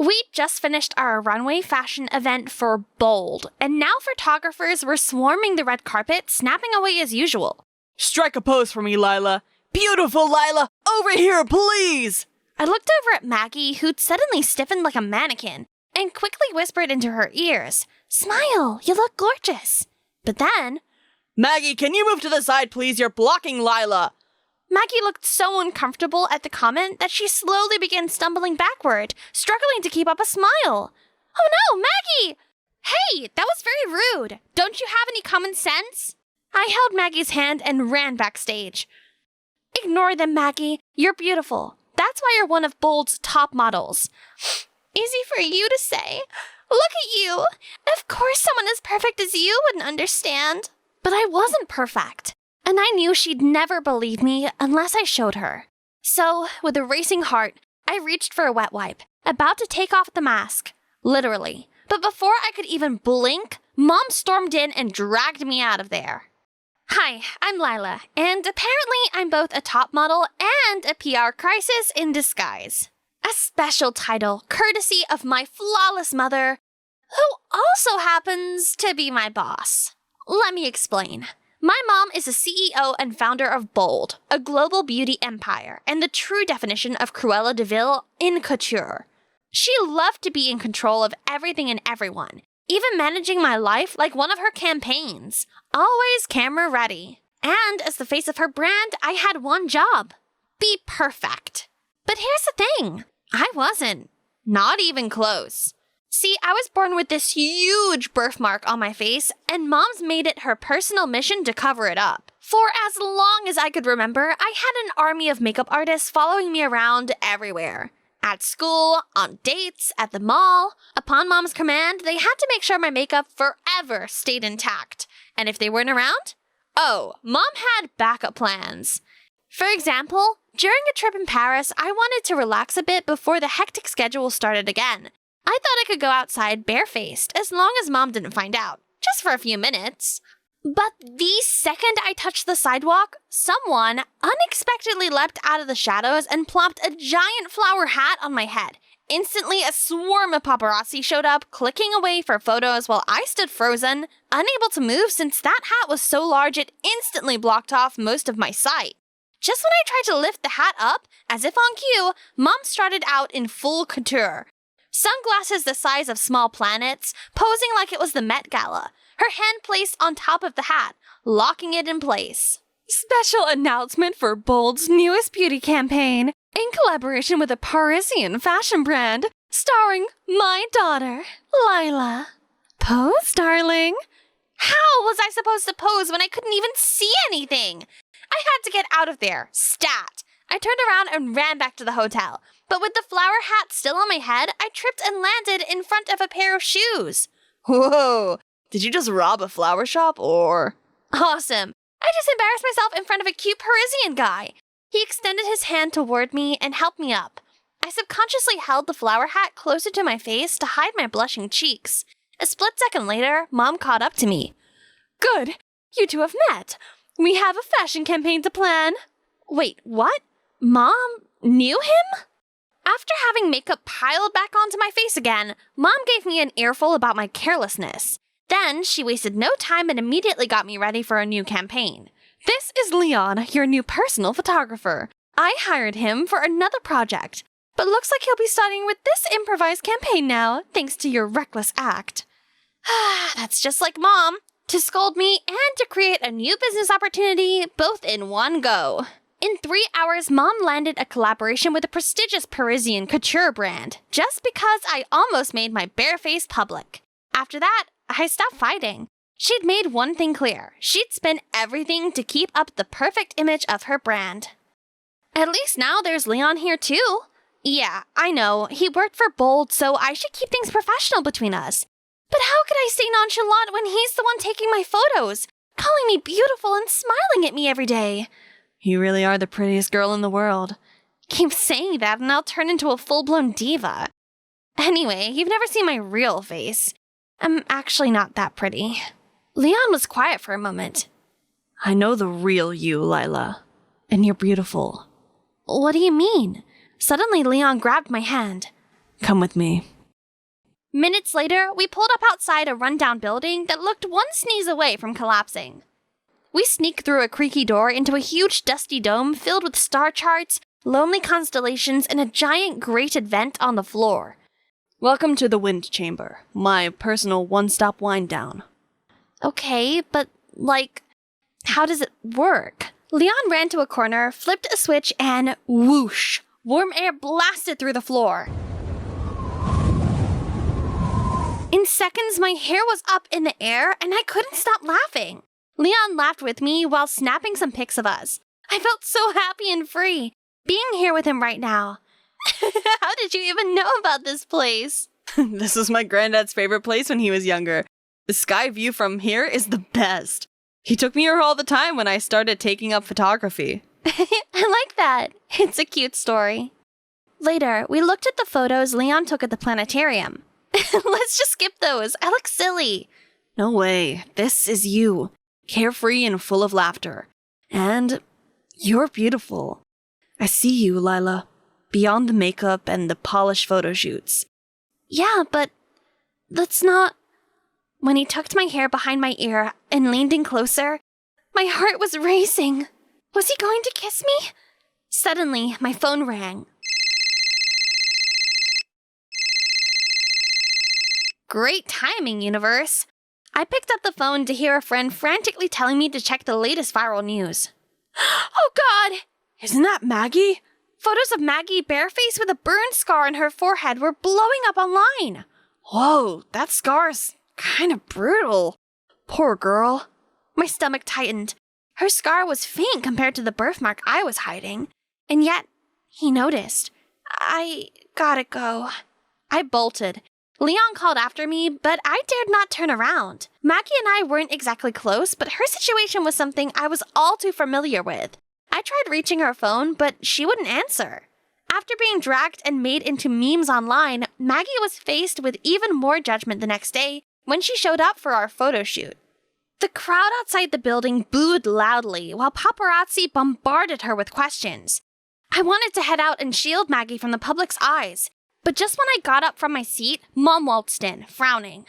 We just finished our runway fashion event for Bold, and now photographers were swarming the red carpet, snapping away as usual. Strike a pose for me, Lila. Beautiful, Lila! Over here, please! I looked over at Maggie, who'd suddenly stiffened like a mannequin, and quickly whispered into her ears, "Smile, you look gorgeous." But then, Maggie, can you move to the side, please? You're blocking Lila. Maggie looked so uncomfortable at the comment that she slowly began stumbling backward, struggling to keep up a smile. "Oh no, Maggie! Hey, that was very rude. Don't you have any common sense?" I held Maggie's hand and ran backstage. "Ignore them, Maggie. You're beautiful. That's why you're one of Bold's top models." "Easy for you to say. Look at you. Of course someone as perfect as you wouldn't understand." But I wasn't perfect, and I knew she'd never believe me unless I showed her. So, with a racing heart, I reached for a wet wipe, about to take off the mask. Literally. But before I could even blink, Mom stormed in and dragged me out of there. Hi, I'm Lila, and apparently I'm both a top model and a PR crisis in disguise. A special title, courtesy of my flawless mother, who also happens to be my boss. Let me explain. My mom is the CEO and founder of Bold, a global beauty empire, and the true definition of Cruella de Vil in couture. She loved to be in control of everything and everyone, even managing my life like one of her campaigns. Always camera ready. And as the face of her brand, I had one job: be perfect. But here's the thing. I wasn't. Not even close. See, I was born with this huge birthmark on my face, and Mom's made it her personal mission to cover it up. For as long as I could remember, I had an army of makeup artists following me around everywhere. At school, on dates, at the mall. Upon Mom's command, they had to make sure my makeup forever stayed intact. And if they weren't around, Mom had backup plans. For example, during a trip in Paris, I wanted to relax a bit before the hectic schedule started again. I thought I could go outside barefaced as long as Mom didn't find out, just for a few minutes. But the second I touched the sidewalk, someone unexpectedly leapt out of the shadows and plopped a giant flower hat on my head. Instantly, a swarm of paparazzi showed up, clicking away for photos while I stood frozen, unable to move since that hat was so large it instantly blocked off most of my sight. Just when I tried to lift the hat up, as if on cue, Mom strutted out in full couture. Sunglasses the size of small planets, posing like it was the Met Gala, her hand placed on top of the hat, locking it in place. Special announcement for Bold's newest beauty campaign, in collaboration with a Parisian fashion brand, starring my daughter, Lila. Pose, darling. How was I supposed to pose when I couldn't even see anything? I had to get out of there, stat. I turned around and ran back to the hotel. But with the flower hat still on my head, I tripped and landed in front of a pair of shoes. Whoa! Did you just rob a flower shop, or? Awesome! I just embarrassed myself in front of a cute Parisian guy. He extended his hand toward me and helped me up. I subconsciously held the flower hat closer to my face to hide my blushing cheeks. A split second later, Mom caught up to me. Good! You two have met. We have a fashion campaign to plan. Wait, what? Mom knew him? After having makeup piled back onto my face again, Mom gave me an earful about my carelessness. Then she wasted no time and immediately got me ready for a new campaign. This is Leon, your new personal photographer. I hired him for another project, but looks like he'll be starting with this improvised campaign now, thanks to your reckless act. That's just like Mom, to scold me and to create a new business opportunity, both in one go. In 3 hours, Mom landed a collaboration with a prestigious Parisian couture brand, just because I almost made my bare face public. After that, I stopped fighting. She'd made one thing clear. She'd spend everything to keep up the perfect image of her brand. At least now there's Leon here too. Yeah, I know, he worked for Bold, so I should keep things professional between us. But how could I stay nonchalant when he's the one taking my photos, calling me beautiful and smiling at me every day? You really are the prettiest girl in the world. Keep saying that and I'll turn into a full-blown diva. Anyway, you've never seen my real face. I'm actually not that pretty. Leon was quiet for a moment. I know the real you, Lila. And you're beautiful. What do you mean? Suddenly, Leon grabbed my hand. Come with me. Minutes later, we pulled up outside a rundown building that looked one sneeze away from collapsing. We sneaked through a creaky door into a huge dusty dome filled with star charts, lonely constellations, and a giant grated vent on the floor. Welcome to the Wind Chamber, my personal one-stop wind down. Okay, but, how does it work? Leon ran to a corner, flipped a switch, and whoosh! Warm air blasted through the floor. In seconds, my hair was up in the air, and I couldn't stop laughing. Leon laughed with me while snapping some pics of us. I felt so happy and free, being here with him right now. How did you even know about this place? This was my granddad's favorite place when he was younger. The sky view from here is the best. He took me here all the time when I started taking up photography. I like that. It's a cute story. Later, we looked at the photos Leon took at the planetarium. Let's just skip those. I look silly. No way. This is you. Carefree and full of laughter. And you're beautiful. I see you, Lila. Beyond the makeup and the polished photo shoots. Yeah, but that's not... When he tucked my hair behind my ear and leaned in closer, my heart was racing. Was he going to kiss me? Suddenly, my phone rang. Great timing, universe. I picked up the phone to hear a friend frantically telling me to check the latest viral news. Oh God! Isn't that Maggie? Photos of Maggie barefaced with a burn scar on her forehead were blowing up online. Whoa, that scar's kind of brutal. Poor girl. My stomach tightened. Her scar was faint compared to the birthmark I was hiding. And yet, he noticed. I gotta go. I bolted. Leon called after me, but I dared not turn around. Maggie and I weren't exactly close, but her situation was something I was all too familiar with. I tried reaching her phone, but she wouldn't answer. After being dragged and made into memes online, Maggie was faced with even more judgment the next day when she showed up for our photo shoot. The crowd outside the building booed loudly while paparazzi bombarded her with questions. I wanted to head out and shield Maggie from the public's eyes, but just when I got up from my seat, Mom waltzed in, frowning.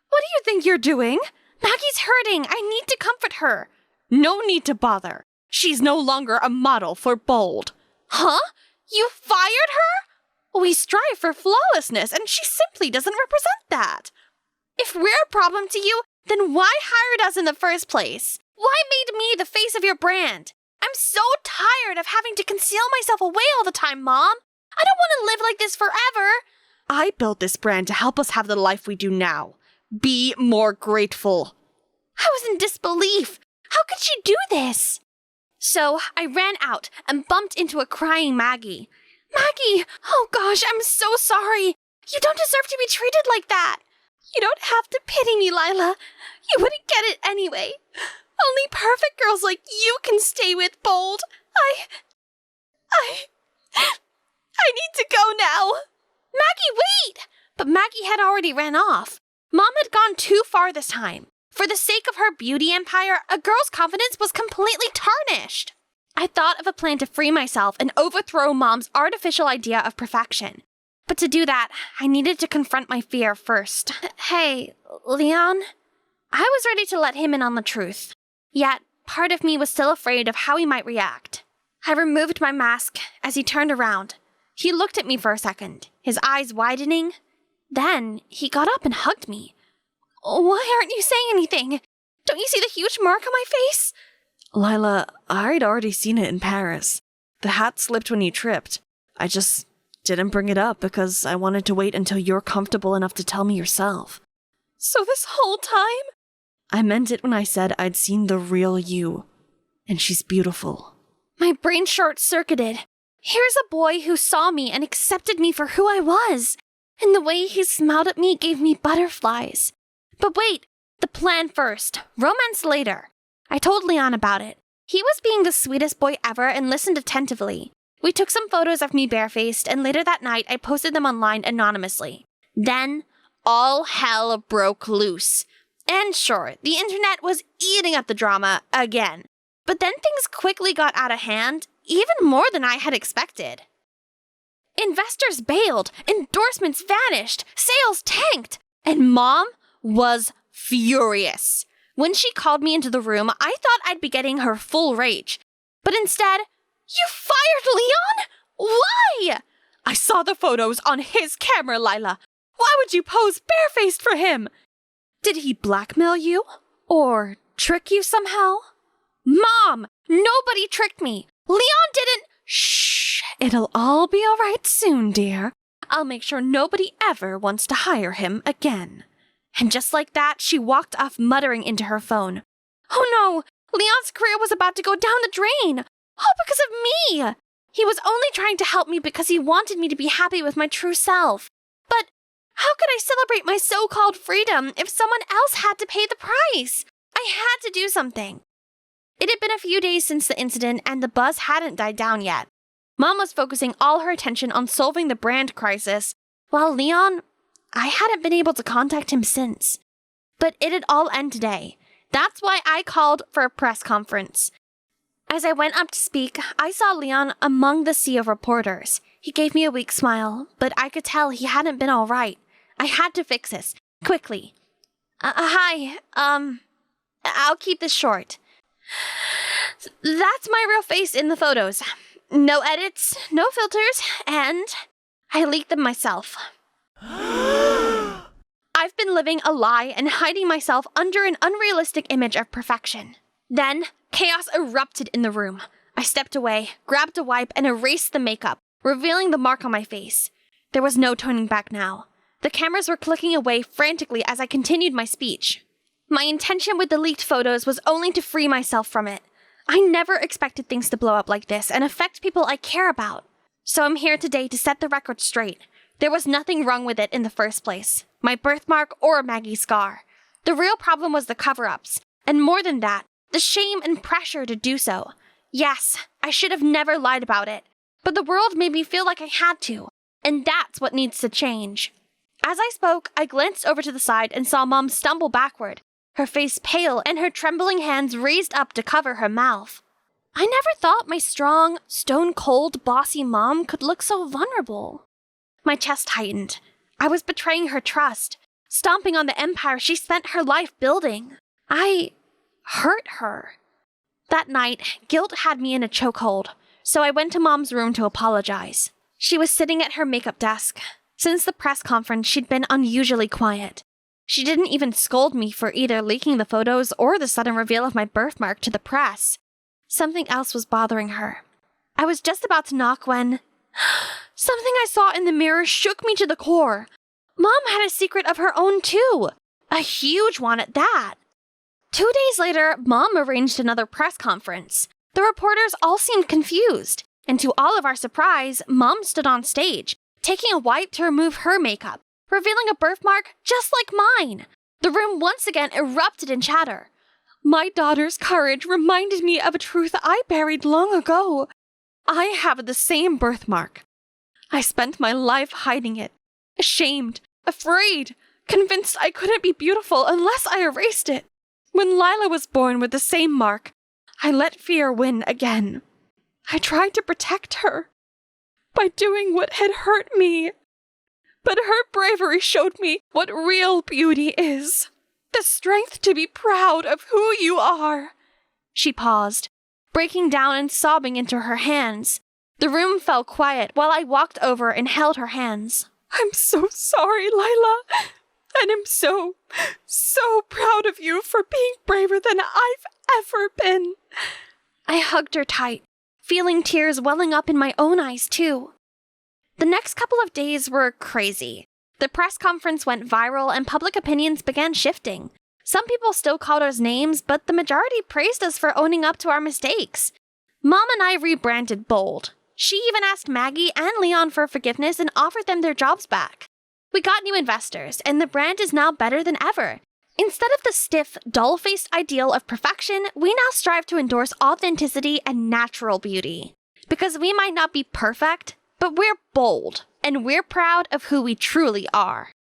What do you think you're doing? Maggie's hurting. I need to comfort her. No need to bother. She's no longer a model for Bold. Huh? You fired her? We strive for flawlessness, and she simply doesn't represent that. If we're a problem to you, then why hired us in the first place? Why made me the face of your brand? I'm so tired of having to conceal myself away all the time, Mom. I don't want to live like this forever. I built this brand to help us have the life we do now. Be more grateful. I was in disbelief. How could she do this? So I ran out and bumped into a crying Maggie. Maggie! Oh gosh, I'm so sorry. You don't deserve to be treated like that. You don't have to pity me, Lila. You wouldn't get it anyway. Only perfect girls like you can stay with Bold. I need to go now. Maggie, wait! But Maggie had already ran off. Mom had gone too far this time. For the sake of her beauty empire, a girl's confidence was completely tarnished. I thought of a plan to free myself and overthrow Mom's artificial idea of perfection. But to do that, I needed to confront my fear first. Hey, Leon? I was ready to let him in on the truth. Yet, part of me was still afraid of how he might react. I removed my mask as he turned around. He looked at me for a second, his eyes widening. Then, he got up and hugged me. Why aren't you saying anything? Don't you see the huge mark on my face? Lila, I'd already seen it in Paris. The hat slipped when you tripped. I just didn't bring it up because I wanted to wait until you're comfortable enough to tell me yourself. So this whole time? I meant it when I said I'd seen the real you. And she's beautiful. My brain short-circuited. Here's a boy who saw me and accepted me for who I was. And the way he smiled at me gave me butterflies. But wait, the plan first, romance later. I told Leon about it. He was being the sweetest boy ever and listened attentively. We took some photos of me barefaced, and later that night I posted them online anonymously. Then, all hell broke loose. And sure, the internet was eating up the drama again. But then things quickly got out of hand, even more than I had expected. Investors bailed, endorsements vanished, sales tanked, and Mom was furious. When she called me into the room, I thought I'd be getting her full rage. But instead, "You fired Leon? Why?" "I saw the photos on his camera, Lila. Why would you pose barefaced for him?" "Did he blackmail you? Or trick you somehow?" "Mom, nobody tricked me. Leon didn't—" "Shh, it'll all be all right soon, dear. I'll make sure nobody ever wants to hire him again." And just like that, she walked off muttering into her phone. Oh no, Leon's career was about to go down the drain. All because of me. He was only trying to help me because he wanted me to be happy with my true self. But how could I celebrate my so-called freedom if someone else had to pay the price? I had to do something. It had been a few days since the incident and the buzz hadn't died down yet. Mom was focusing all her attention on solving the brand crisis, while Leon, I hadn't been able to contact him since. But it'd all end today. That's why I called for a press conference. As I went up to speak, I saw Leon among the sea of reporters. He gave me a weak smile, but I could tell he hadn't been all right. I had to fix this, quickly. Hi, I'll keep this short. That's my real face in the photos. No edits, no filters, and I leaked them myself. I've been living a lie and hiding myself under an unrealistic image of perfection. Then, chaos erupted in the room. I stepped away, grabbed a wipe, and erased the makeup, revealing the mark on my face. There was no turning back now. The cameras were clicking away frantically as I continued my speech. My intention with the leaked photos was only to free myself from it. I never expected things to blow up like this and affect people I care about. So I'm here today to set the record straight. There was nothing wrong with it in the first place. My birthmark or Maggie's scar. The real problem was the cover-ups. And more than that, the shame and pressure to do so. Yes, I should have never lied about it. But the world made me feel like I had to. And that's what needs to change. As I spoke, I glanced over to the side and saw Mom stumble backward, her face pale and her trembling hands raised up to cover her mouth. I never thought my strong, stone-cold, bossy mom could look so vulnerable. My chest tightened. I was betraying her trust, stomping on the empire she spent her life building. I hurt her. That night, guilt had me in a chokehold, so I went to Mom's room to apologize. She was sitting at her makeup desk. Since the press conference, she'd been unusually quiet. She didn't even scold me for either leaking the photos or the sudden reveal of my birthmark to the press. Something else was bothering her. I was just about to knock when something I saw in the mirror shook me to the core. Mom had a secret of her own too. A huge one at that. 2 days later, Mom arranged another press conference. The reporters all seemed confused, and to all of our surprise, Mom stood on stage, taking a wipe to remove her makeup, revealing a birthmark just like mine. The room once again erupted in chatter. My daughter's courage reminded me of a truth I buried long ago. I have the same birthmark. I spent my life hiding it, ashamed, afraid, convinced I couldn't be beautiful unless I erased it. When Lila was born with the same mark, I let fear win again. I tried to protect her by doing what had hurt me. But her bravery showed me what real beauty is. The strength to be proud of who you are. She paused, breaking down and sobbing into her hands. The room fell quiet while I walked over and held her hands. I'm so sorry, Lila. And I'm so proud of you for being braver than I've ever been. I hugged her tight, feeling tears welling up in my own eyes too. The next couple of days were crazy. The press conference went viral and public opinions began shifting. Some people still called us names, but the majority praised us for owning up to our mistakes. Mom and I rebranded Bold. She even asked Maggie and Leon for forgiveness and offered them their jobs back. We got new investors, and the brand is now better than ever. Instead of the stiff, dull-faced ideal of perfection, we now strive to endorse authenticity and natural beauty. Because we might not be perfect, but we're bold, and we're proud of who we truly are.